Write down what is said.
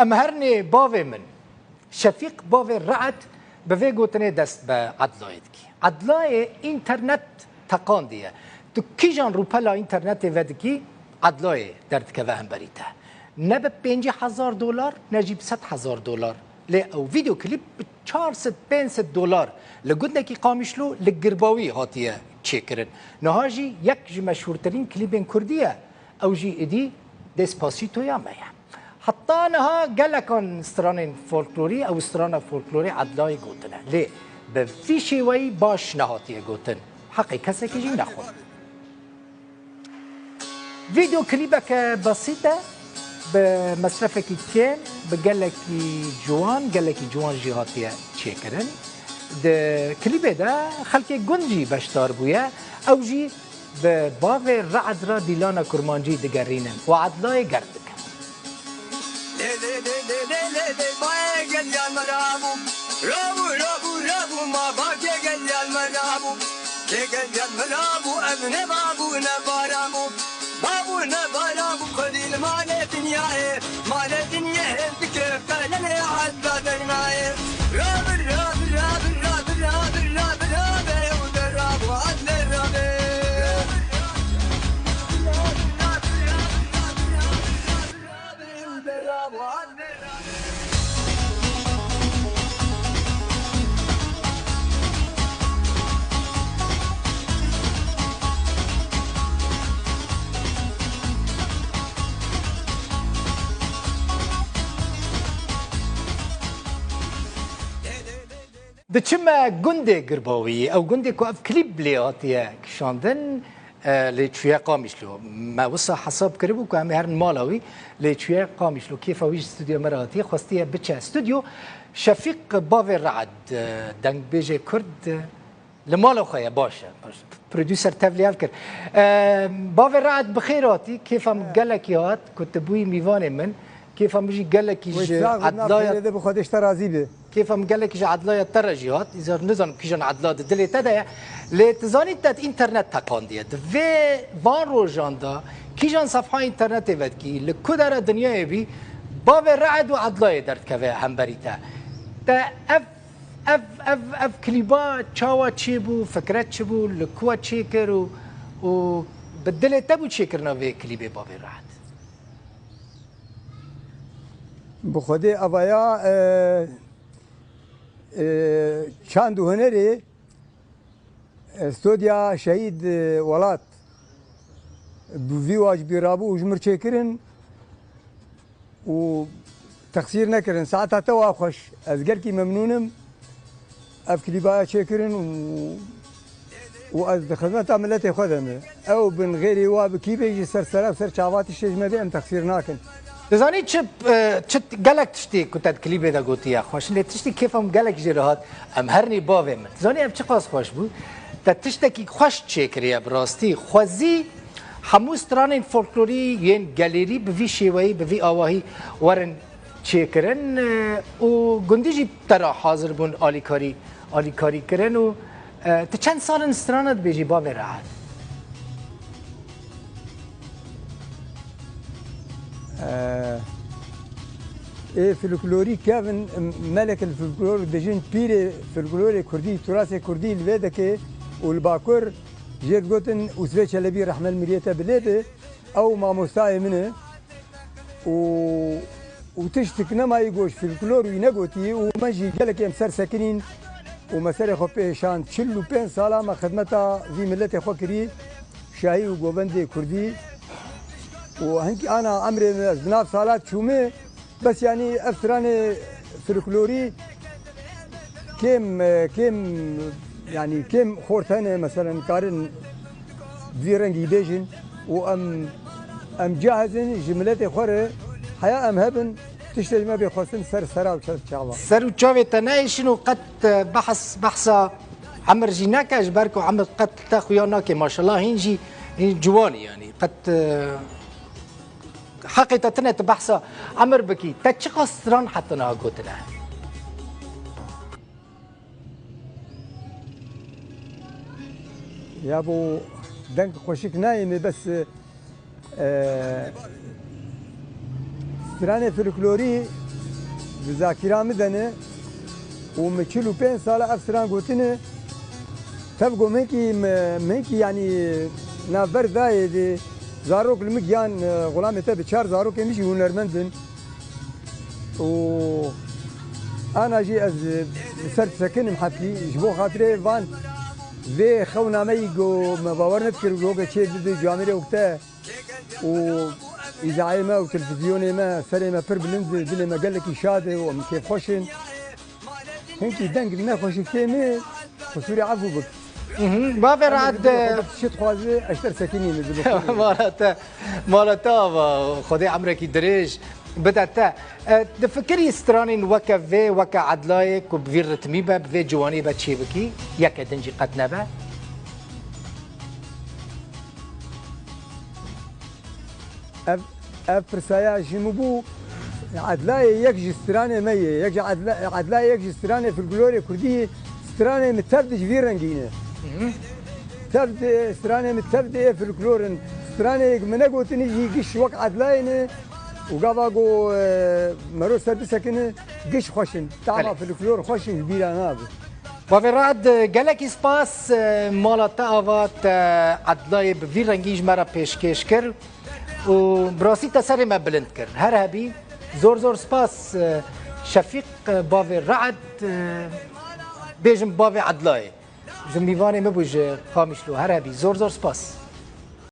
ام هرني باوی من شفیق باوی رعد به گوتنه دست به عدلایت کی عدلای اینترنت تقاندیه تو کیجان روپلا اینترنت ودکی عدلای درد که هم بریته نه به $50,000 نجیب $100,000 لی او ویدیو کلیپ $400-500 لگود کی قامشلو لگرباوی هاتیه چه کرن نهاجی یک جی مشهورترین کلیپ کردیه او جی ادی دسپاسیتو یا میا حتی نها گلکان استران فولکلوری او استران فولکلوری عدلای گوتنه لی به وی شیوی باش نهاتیه گوتن حقی کسی که جی نخون فيديو كليبك بسيطة بمصرفك كان بقالكي جوان جهاتية تشيكرن ده كليبه ده خلقي گنجي بشتار بويا او جي بباغ رعد را ديلانا كرمانجي دقرينن وعدلاي قردك بابو نبالا بخليل مال الدنيا مال الدنيا بكيف كان لي عدى دنيا راب الراب الراب الراب الراب الراب الراب والراب وعدل الراب الراب وعدل الراب دچما گنده گرباوی او گنده کو اف کلیب لیاتیه کشاندن لچویا قامشلو ما وصا حساب کربو که همه هرن مالاوی لچویا قامشلو کیف اویش استودیو مراتی خواستیه بچه استودیو شفیق باوی رعد دنگ بیجه کرد لمالو خواهی باشه پرودوسر تبلیغ کرد باوی رعد بخیراتی کیفم گلکی هات کتبوی میوان من كيف مجي قال لك عدلايا بخدش ترازي به كيف قال لك عدلايا ترجيات اذا نظام كيجان عدلات دلي تدا لتزاني تات انترنت تقانديه في فان روجاندا كيجان صفحه انترنت ودكي لكدر الدنيا بي باب رعد وعدلايا درت كفا همبريتا تا اف كليبا تشاوا تشيبو فكرت تشيبو لكوا تشيكر و بدل تبو تشيكرنا في كليبي باب رعد بخودی اویا چند هنری استودیا شهید ولات بوی واج بیرابو وجمر چکرن و تقصیر نکردن ساعت تا خوش از گل کی ممنونم اف کلیبا چکرن و از خدمت عملت خودم او بن غیری و بکی بیج سر چاواتی شجمه بیم تقصیر نکن دزانی چه گلک تشتی کتاد کلیبه دا گوتیه خوش نه تشتی کیفم گلک جرهات ام هرنی باوی من دزانی ام چه قاس خوش بود تا تشتکی خوش چکریه براستی خوزی هموز تران فولکلوری ین گالری به وی شیوایی به وی آواهی ورن چکرن و گندیجی ترا حاضر بون آلیکاری کرن و تا چند سال استرانت بیجی باوی راحت فولکلوری کافن ملك الفولکلور دجين بيري فولکلور كردي تراث كردي الفيدك والباكور جيت قوتن وسبيتش لبي رحمه المريته بليده او ما مستاي منه وتشتكنا ما يقوش فولكلور وينقوتي ومجي قالك يمسر ساكنين ومسار خو بيشان تشلو بين سالا ما خدمتها في ملتي خو كري شاهي وقوبندي كردي وهنك انا عمري زناف صالات شومي بس يعني افتراني فولكلوري كم يعني كم خورتانه مثلا كارن فيرنجي بيجن وام جاهزين جملتي خوره حياه ام هبن تشتري ما بيخوسن سرا وشاوا سر وشاوي تنايشن وقد بحثا عمر جيناك اجبركو عمر قد تاخوياناك ما شاء الله هنجي جواني يعني قد حقيقة تنت بحثا عمر بكي تشقى ستران حتى ناقوتنا يا ابو دنك خوشك نايمه بس ستراني فولكلوري بذاکرا مدنه و من 45 ساله افسران گوتنه تبقوا منكي يعني نافر دايد زاروك المجيان غلام تبي شار زاروك مشي هنرمندن و انا جي از صرت ساكن محفلي جبو خاطري فان في خونا ميجو ما باورنت كرو شيء دي جامري وقتها و اذاعه ما وتلفزيون ما سري ما بربلند دي ما قال لك شاده وكيف خوشن هنكي دنگ ما خوش كيمي خسوري عفو بك بافي رعد شت خوازي اشتر ساكنين مالتا خدي عمرك دريج بدأت تفكري سترانين وكا في وكا عدلايك وبفي رتميبا بفي جواني بتشيبكي ياك دنجي قد نبا افرسايا جنوبو عدلاي يكجي ستراني مي يكجي عدلاي يكجي ستراني في الجلوري كردي ستراني متفدج في رنجينه تبدي ستراني متبدي في الكلورن ستراني منقو تنيجي قش وقت عدلاين وقاباقو مرو سرد سكنه قش خوشن تعبا في الكلور خوشن كبيرة نابي وفي رعد قالك سباس مالتا افات عدلاي بفي رنجيج مرة بيشكش كر وبراسي تسري ما بلند كر هرهبي زور سباس شفيق بافي رعد بيجم بافي عدلاي جميفاني مبوج خامشلو هرهبي زور سباس